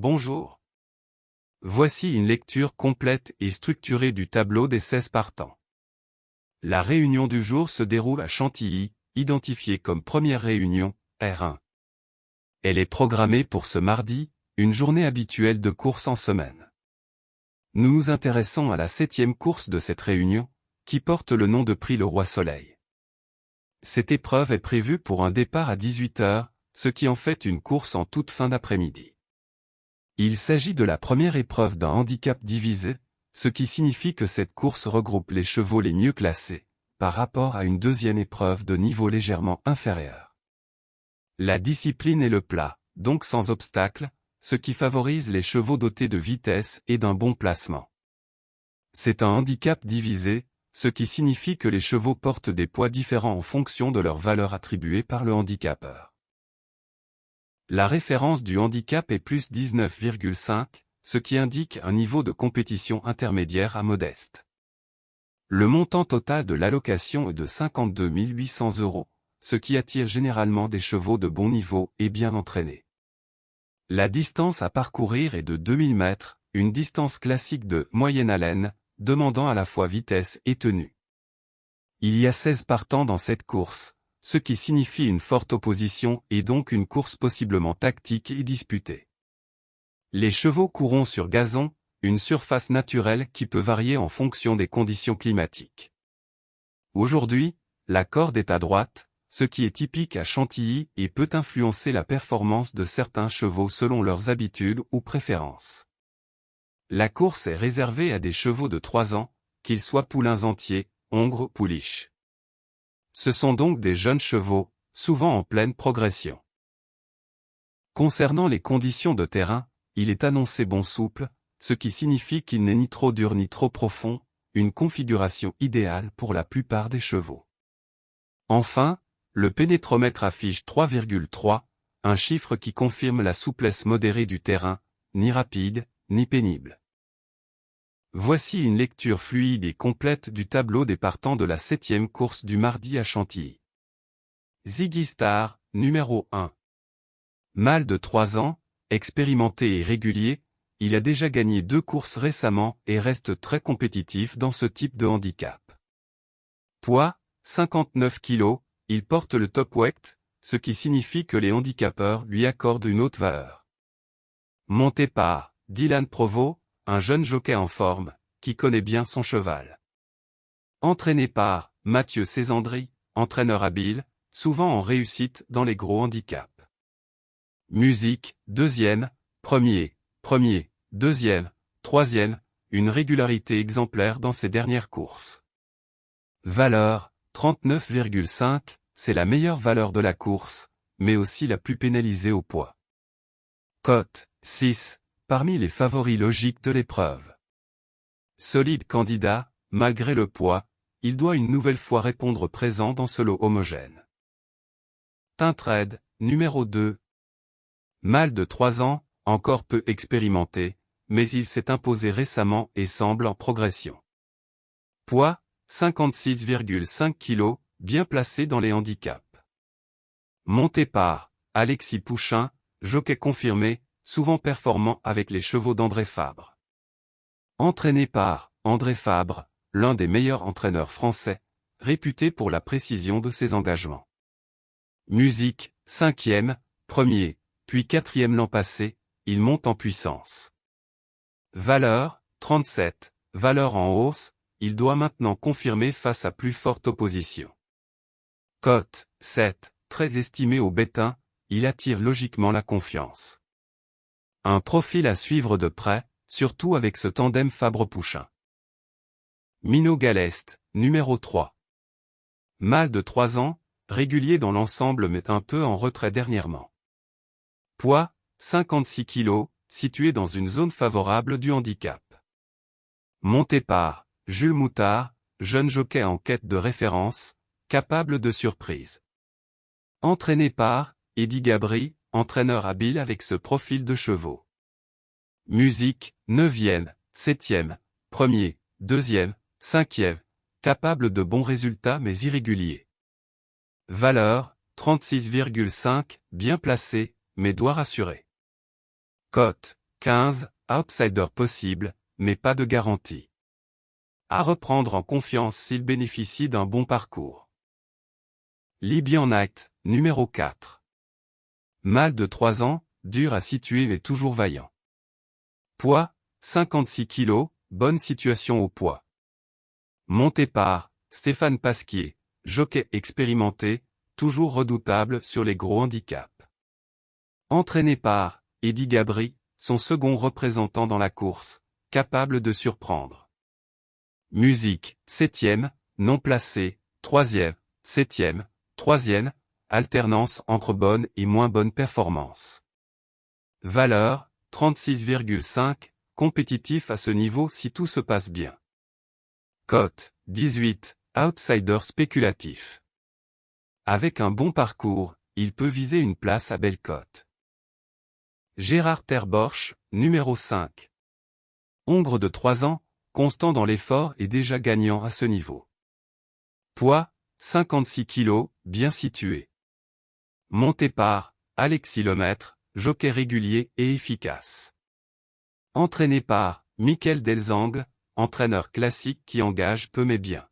Bonjour. Voici une lecture complète et structurée du tableau des 16 partants. La réunion du jour se déroule à Chantilly, identifiée comme première réunion, R1. Elle est programmée pour ce mardi, une journée habituelle de course en semaine. Nous nous intéressons à la 7e course de cette réunion, qui porte le nom de Prix le Roi Soleil. Cette épreuve est prévue pour un départ à 18 h, ce qui en fait une course en toute fin d'après-midi. Il s'agit de la première épreuve d'un handicap divisé, ce qui signifie que cette course regroupe les chevaux les mieux classés, par rapport à une deuxième épreuve de niveau légèrement inférieur. La discipline est le plat, donc sans obstacle, ce qui favorise les chevaux dotés de vitesse et d'un bon placement. C'est un handicap divisé, ce qui signifie que les chevaux portent des poids différents en fonction de leur valeur attribuée par le handicapeur. La référence du handicap est plus 19,5, ce qui indique un niveau de compétition intermédiaire à modeste. Le montant total de l'allocation est de 52 800 €, ce qui attire généralement des chevaux de bon niveau et bien entraînés. La distance à parcourir est de 2000 mètres, une distance classique de moyenne haleine, demandant à la fois vitesse et tenue. Il y a 16 partants dans cette course, ce qui signifie une forte opposition et donc une course possiblement tactique et disputée. Les chevaux courront sur gazon, une surface naturelle qui peut varier en fonction des conditions climatiques. Aujourd'hui, la corde est à droite, ce qui est typique à Chantilly et peut influencer la performance de certains chevaux selon leurs habitudes ou préférences. La course est réservée à des chevaux de 3 ans, qu'ils soient poulains entiers, hongres ou pouliches. Ce sont donc des jeunes chevaux, souvent en pleine progression. Concernant les conditions de terrain, il est annoncé bon souple, ce qui signifie qu'il n'est ni trop dur ni trop profond, une configuration idéale pour la plupart des chevaux. Enfin, le pénétromètre affiche 3,3, un chiffre qui confirme la souplesse modérée du terrain, ni rapide, ni pénible. Voici une lecture fluide et complète du tableau des partants de la 7e course du mardi à Chantilly. Ziggy Star, numéro 1. Mâle de 3 ans, expérimenté et régulier, il a déjà gagné 2 courses récemment et reste très compétitif dans ce type de handicap. Poids, 59 kg, il porte le top weight, ce qui signifie que les handicapeurs lui accordent une haute valeur. Monté par Dylan Provost, un jeune jockey en forme, qui connaît bien son cheval. Entraîné par Mathieu Césandry, entraîneur habile, souvent en réussite dans les gros handicaps. Musique, 2e, 1er, 2e, 3e, une régularité exemplaire dans ses dernières courses. Valeur, 39,5, c'est la meilleure valeur de la course, mais aussi la plus pénalisée au poids. Cote, 6. Parmi les favoris logiques de l'épreuve. Solide candidat, malgré le poids, il doit une nouvelle fois répondre présent dans ce lot homogène. Tintred, numéro 2. Mâle de 3 ans, encore peu expérimenté, mais il s'est imposé récemment et semble en progression. Poids, 56,5 kg, bien placé dans les handicaps. Monté par Alexis Pouchin, jockey confirmé, souvent performant avec les chevaux d'André Fabre. Entraîné par André Fabre, l'un des meilleurs entraîneurs français, réputé pour la précision de ses engagements. Musique, 5e, 1er, puis 4e l'an passé, il monte en puissance. Valeur, 37, valeur en hausse, il doit maintenant confirmer face à plus forte opposition. Cote, 7, très estimé au bétain, il attire logiquement la confiance. Un profil à suivre de près, surtout avec ce tandem Fabre-Pouchin. Minot Galeste, numéro 3. Mâle de 3 ans, régulier dans l'ensemble mais un peu en retrait dernièrement. Poids, 56 kg, situé dans une zone favorable du handicap. Monté par Jules Moutard, jeune jockey en quête de référence, capable de surprise. Entraîné par Eddy Gabry, entraîneur habile avec ce profil de chevaux. Musique, 9e, 7e, 1er, 2e, 5e, capable de bons résultats mais irréguliers. Valeur, 36,5, bien placé, mais doit rassurer. Cote, 15, outsider possible, mais pas de garantie. À reprendre en confiance s'il bénéficie d'un bon parcours. Libyan Knight, numéro 4. Mâle de 3 ans, dur à situer mais toujours vaillant. Poids, 56 kg, bonne situation au poids. Monté par Stéphane Pasquier, jockey expérimenté, toujours redoutable sur les gros handicaps. Entraîné par Eddy Gabry, son second représentant dans la course, capable de surprendre. Musique, 7e, non placé, 3e, 7e, 3e, alternance entre bonne et moins bonne performance. Valeur, 36,5, compétitif à ce niveau si tout se passe bien. Cote, 18, outsider spéculatif. Avec un bon parcours, il peut viser une place à belle cote. Gérard Terborch, numéro 5. Hongre de 3 ans, constant dans l'effort et déjà gagnant à ce niveau. Poids, 56 kg, bien situé. Monté par Alexis Lemaître, jockey régulier et efficace. Entraîné par Michael Delzangle, entraîneur classique qui engage peu mais bien.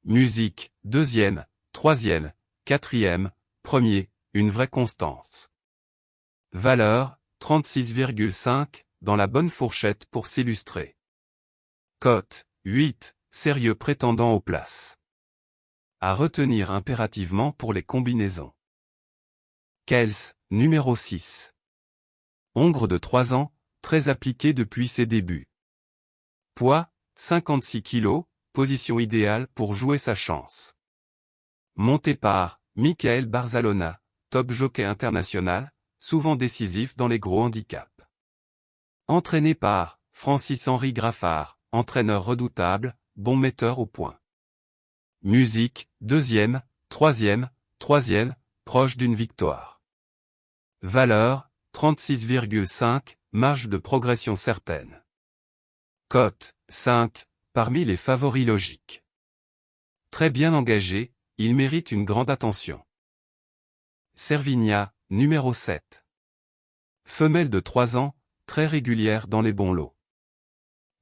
Musique, 2e, 3e, 4e, 1er, une vraie constance. Valeur, 36,5, dans la bonne fourchette pour s'illustrer. Cote, 8, sérieux prétendant aux places. À retenir impérativement pour les combinaisons. Kels, numéro 6. Hongre de 3 ans, très appliqué depuis ses débuts. Poids, 56 kg, position idéale pour jouer sa chance. Monté par Michael Barzalona, top jockey international, souvent décisif dans les gros handicaps. Entraîné par Francis-Henri Graffard, entraîneur redoutable, bon metteur au point. Musique, 2e, 3e, 3e, proche d'une victoire. Valeur, 36,5, marge de progression certaine. Cote, 5, parmi les favoris logiques. Très bien engagé, il mérite une grande attention. Servigna, numéro 7. Femelle de 3 ans, très régulière dans les bons lots.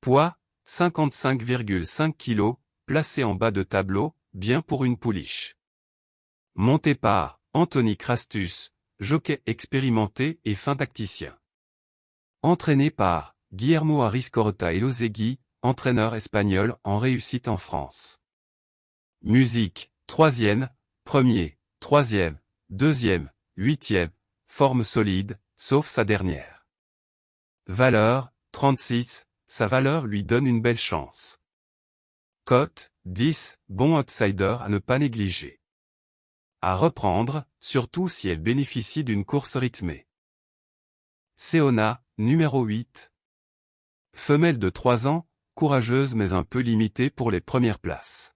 Poids, 55,5 kg, placé en bas de tableau, bien pour une pouliche. Monté par Anthony Crastus, jockey expérimenté et fin tacticien. Entraîné par Guillermo Ariscorta Elozegui, entraîneur espagnol en réussite en France. Musique, 3e, 1er, 3e, 2e, 8e, forme solide, sauf sa dernière. Valeur, 36, sa valeur lui donne une belle chance. Cote, 10, bon outsider à ne pas négliger. À reprendre, surtout si elle bénéficie d'une course rythmée. Seona, numéro 8. Femelle de 3 ans, courageuse mais un peu limitée pour les premières places.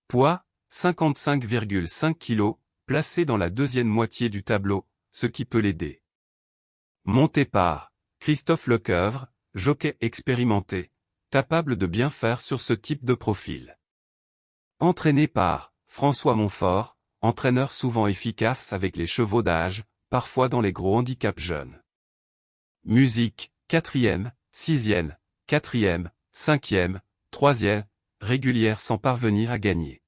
Poids, 55,5 kg, placé dans la deuxième moitié du tableau, ce qui peut l'aider. Monté par Christophe Lecoeuvre, jockey expérimenté, capable de bien faire sur ce type de profil. Entraîné par François Montfort, entraîneur souvent efficace avec les chevaux d'âge, parfois dans les gros handicaps jeunes. Musique, 4e, 6e, 4e, 5e, 3e, régulière sans parvenir à gagner.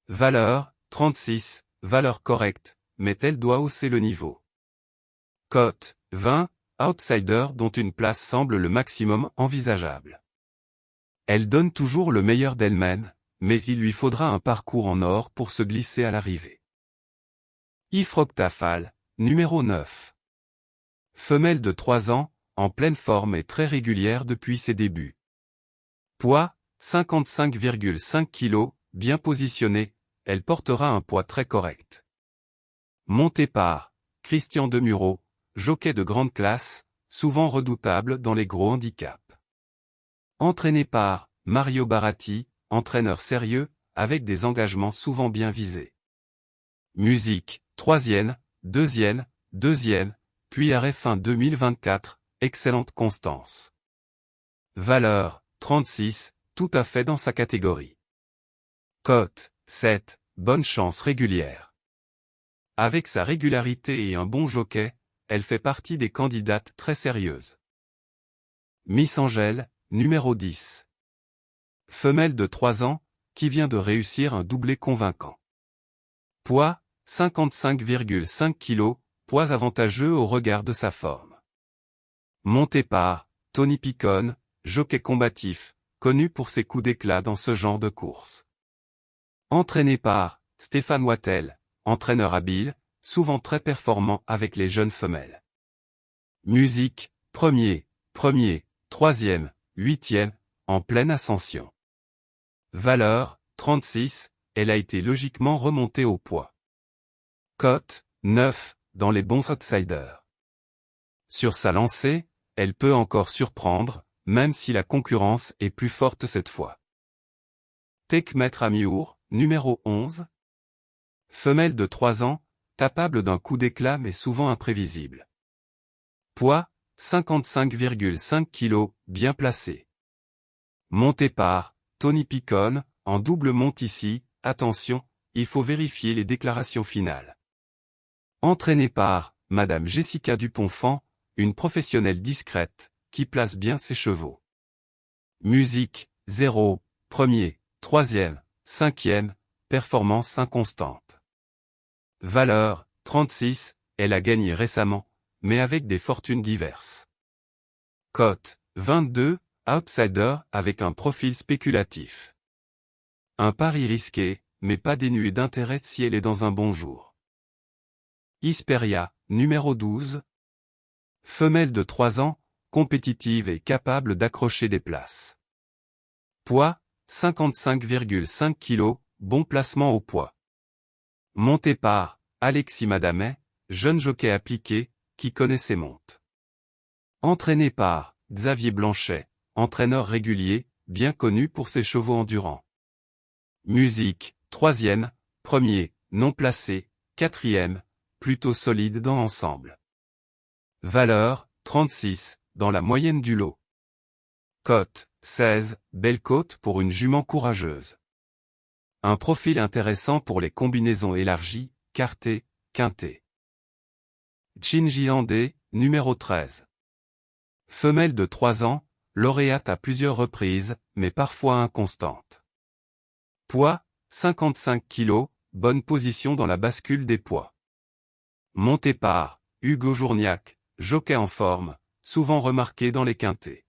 Valeur, 36, valeur correcte, mais elle doit hausser le niveau. Cote, 20, outsider dont une place semble le maximum envisageable. Elle donne toujours le meilleur d'elle-même, mais il lui faudra un parcours en or pour se glisser à l'arrivée. Ifroctafal, numéro 9. Femelle de 3 ans, en pleine forme et très régulière depuis ses débuts. Poids, 55,5 kg, bien positionnée, elle portera un poids très correct. Montée par Christian Demuro, jockey de grande classe, souvent redoutable dans les gros handicaps. Entraîné par Mario Baratti, entraîneur sérieux, avec des engagements souvent bien visés. Musique, 3e, 2e, 2e, puis arrêt fin 2024, excellente constance. Valeur, 36, tout à fait dans sa catégorie. Cote, 7, bonne chance régulière. Avec sa régularité et un bon jockey, elle fait partie des candidates très sérieuses. Miss Angèle, numéro 10. Femelle de 3 ans, qui vient de réussir un doublé convaincant. Poids, 55,5 kg, poids avantageux au regard de sa forme. Montée par Tony Picone, jockey combatif, connu pour ses coups d'éclat dans ce genre de course. Entraîné par Stéphane Wattel, entraîneur habile, souvent très performant avec les jeunes femelles. Musique, premier, troisième, huitième, en pleine ascension. Valeur, 36, elle a été logiquement remontée au poids. Cote, 9, dans les bons outsiders. Sur sa lancée, elle peut encore surprendre, même si la concurrence est plus forte cette fois. Tekmet Amiour, numéro 11. Femelle de 3 ans, capable d'un coup d'éclat mais souvent imprévisible. Poids, 55,5 kg, bien placé. Montée par Tony Picone, en double monte ici, attention, il faut vérifier les déclarations finales. Entraînée par Madame Jessica Dupont-Fan, une professionnelle discrète, qui place bien ses chevaux. Musique, 0, premier, troisième, cinquième, performance inconstante. Valeur, 36, elle a gagné récemment, mais avec des fortunes diverses. Cote, 22, outsider avec un profil spéculatif. Un pari risqué, mais pas dénué d'intérêt si elle est dans un bon jour. Hesperia, numéro 12. Femelle de 3 ans, compétitive et capable d'accrocher des places. Poids, 55,5 kg, bon placement au poids. Montée par Alexis Madamet, jeune jockey appliqué, qui connaît ses montes. Entraîné par Xavier Blanchet, entraîneur régulier, bien connu pour ses chevaux endurants. Musique, troisième, premier, non placé, quatrième, plutôt solide dans l'ensemble. Valeur, 36, dans la moyenne du lot. Cote, 16, belle cote pour une jument courageuse. Un profil intéressant pour les combinaisons élargies, quartées, quintées. Jinji Andé, numéro 13. Femelle de 3 ans, lauréate à plusieurs reprises, mais parfois inconstante. Poids, 55 kg, bonne position dans la bascule des poids. Montée par Hugo Journiac, jockey en forme, souvent remarqué dans les quintets.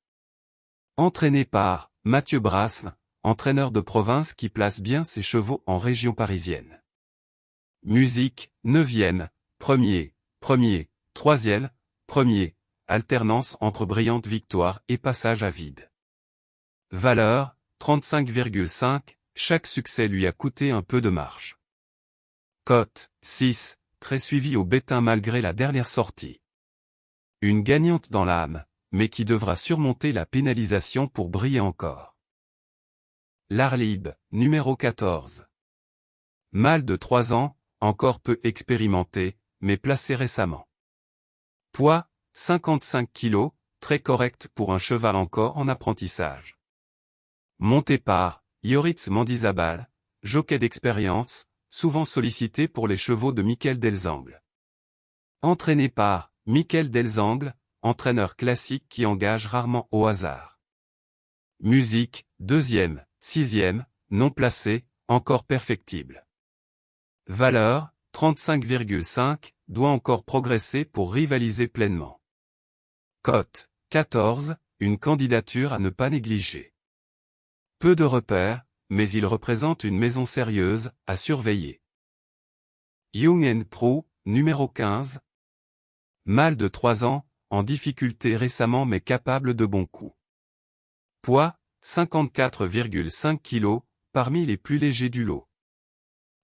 Entraîné par Mathieu Brasme, entraîneur de province qui place bien ses chevaux en région parisienne. Musique, 9e, premier, troisième, premier, alternance entre brillante victoire et passage à vide. Valeur, 35,5, chaque succès lui a coûté un peu de marge. Cote, 6, très suivi au bétain malgré la dernière sortie. Une gagnante dans l'âme, mais qui devra surmonter la pénalisation pour briller encore. L'Arlib, numéro 14. Mâle de 3 ans, encore peu expérimenté, mais placé récemment. Poids, 55 kg, très correct pour un cheval encore en apprentissage. Monté par Yoritz Mandizabal, jockey d'expérience, souvent sollicité pour les chevaux de Michael Delzangle. Entraîné par Michael Delzangle, entraîneur classique qui engage rarement au hasard. Musique, 2e, 6e, non placé, encore perfectible. Valeur, 35,5, doit encore progresser pour rivaliser pleinement. Cote, 14, une candidature à ne pas négliger. Peu de repères, mais il représente une maison sérieuse, à surveiller. Young & Pro, numéro 15. Mâle de 3 ans, en difficulté récemment mais capable de bons coups. Poids, 54,5 kg, parmi les plus légers du lot.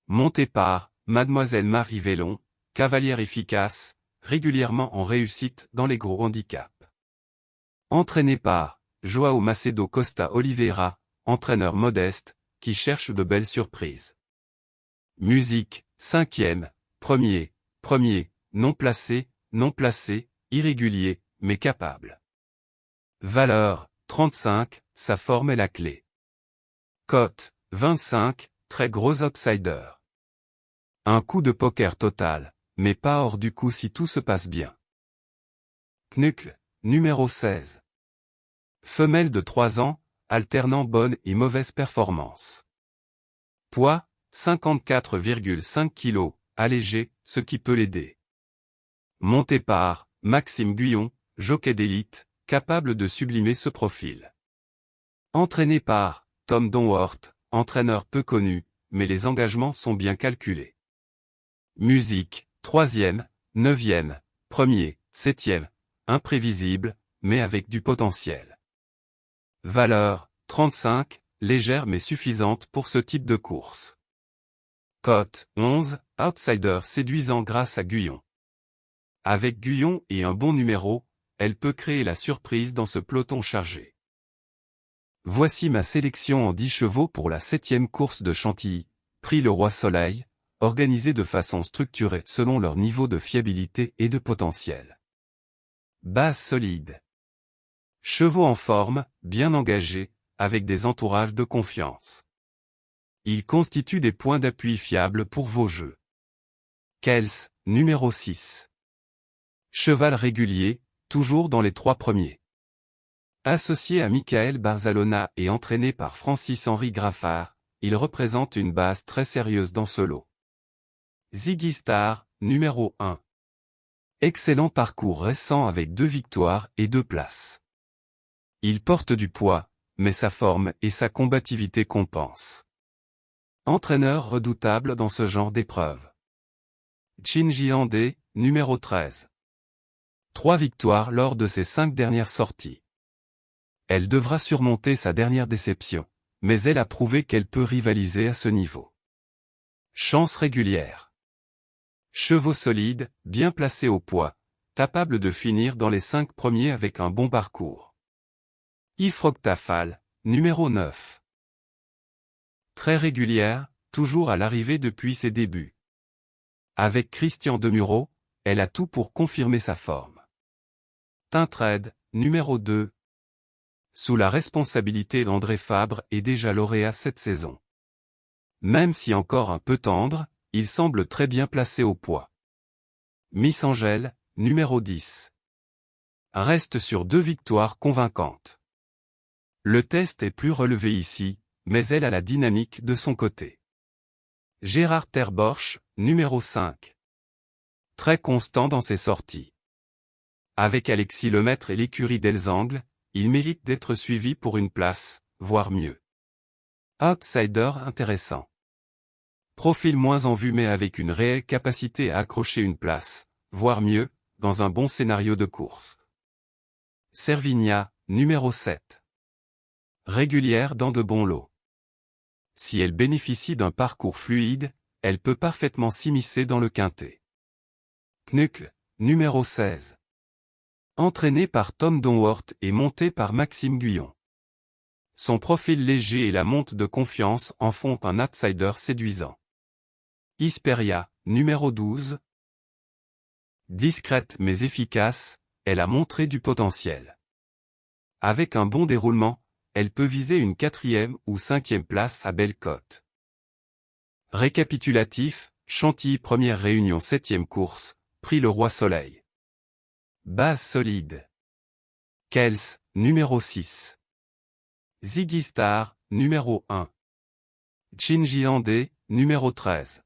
Monté par Mademoiselle Marie Vélon, cavalière efficace, régulièrement en réussite dans les gros handicaps. Entraîné par João Macedo Costa Oliveira, entraîneur modeste, qui cherche de belles surprises. Musique, 5e, premier, non placé, irrégulier, mais capable. Valeur, 35, sa forme est la clé. Cote, 25, très gros outsider. Un coup de poker total, mais pas hors du coup si tout se passe bien. Knuckle, numéro 16. Femelle de 3 ans, alternant bonne et mauvaise performance. Poids, 54,5 kg, allégé, ce qui peut l'aider. Monté par Maxime Guyon, jockey d'élite, capable de sublimer ce profil. Entraîné par Tom Donworth, entraîneur peu connu, mais les engagements sont bien calculés. Musique, 3e, 9e, 1er, 7e, imprévisible, mais avec du potentiel. Valeur, 35, légère mais suffisante pour ce type de course. Cote, 11, outsider séduisant grâce à Guyon. Avec Guyon et un bon numéro, elle peut créer la surprise dans ce peloton chargé. Voici ma sélection en 10 chevaux pour la 7e course de Chantilly, Prix Le Roi Soleil, organisée de façon structurée selon leur niveau de fiabilité et de potentiel. Base solide. Chevaux en forme, bien engagés, avec des entourages de confiance. Ils constituent des points d'appui fiables pour vos jeux. Kels, numéro 6. Cheval régulier, toujours dans les 3 premiers. Associé à Michael Barzalona et entraîné par Francis-Henri Graffard, il représente une base très sérieuse dans ce lot. Ziggy Star, numéro 1. Excellent parcours récent avec 2 victoires et 2 places. Il porte du poids, mais sa forme et sa combativité compensent. Entraîneur redoutable dans ce genre d'épreuve. Chinji Andé, numéro 13. 3 victoires lors de ses 5 dernières sorties. Elle devra surmonter sa dernière déception, mais elle a prouvé qu'elle peut rivaliser à ce niveau. Chance régulière. Chevaux solides, bien placés au poids, capables de finir dans les 5 premiers avec un bon parcours. Ifroctafal, numéro 9. Très régulière, toujours à l'arrivée depuis ses débuts. Avec Christian Demuro, elle a tout pour confirmer sa forme. Tintred, numéro 2. Sous la responsabilité d'André Fabre est déjà lauréat cette saison. Même si encore un peu tendre, il semble très bien placé au poids. Miss Angèle, numéro 10. Reste sur 2 victoires convaincantes. Le test est plus relevé ici, mais elle a la dynamique de son côté. Gérard Terborch, numéro 5. Très constant dans ses sorties. Avec Alexis Lemaître et l'écurie d'Elzangle, il mérite d'être suivi pour une place, voire mieux. Outsider intéressant. Profil moins en vue mais avec une réelle capacité à accrocher une place, voire mieux, dans un bon scénario de course. Servigna, numéro 7. Régulière dans de bons lots. Si elle bénéficie d'un parcours fluide, elle peut parfaitement s'immiscer dans le quintet. Knuckle, numéro 16. Entraîné par Tom Donworth et monté par Maxime Guyon. Son profil léger et la monte de confiance en font un outsider séduisant. Hesperia, numéro 12. Discrète mais efficace, elle a montré du potentiel. Avec un bon déroulement, elle peut viser une 4e ou 5e place à belle cote. Récapitulatif, Chantilly première réunion 7e course, Prix Le Roi Soleil. Base solide. Kels, numéro 6. Ziggy Star, numéro 1. Chinji Andé, numéro 13.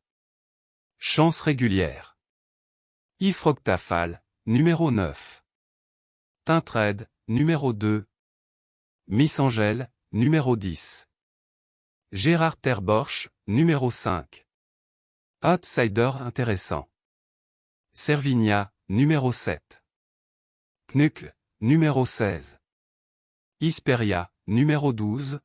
Chance régulière. Ifroctafal, numéro 9. Tintred, numéro 2. Miss Angèle, numéro 10. Gérard Terborch, numéro 5. Outsider intéressant. Servigna, numéro 7. Knuckle, numéro 16. Hesperia, numéro 12.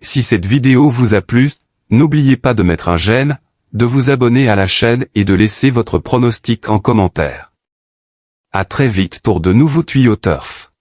Si cette vidéo vous a plu, n'oubliez pas de mettre un j'aime, de vous abonner à la chaîne et de laisser votre pronostic en commentaire. À très vite pour de nouveaux tuyaux turf.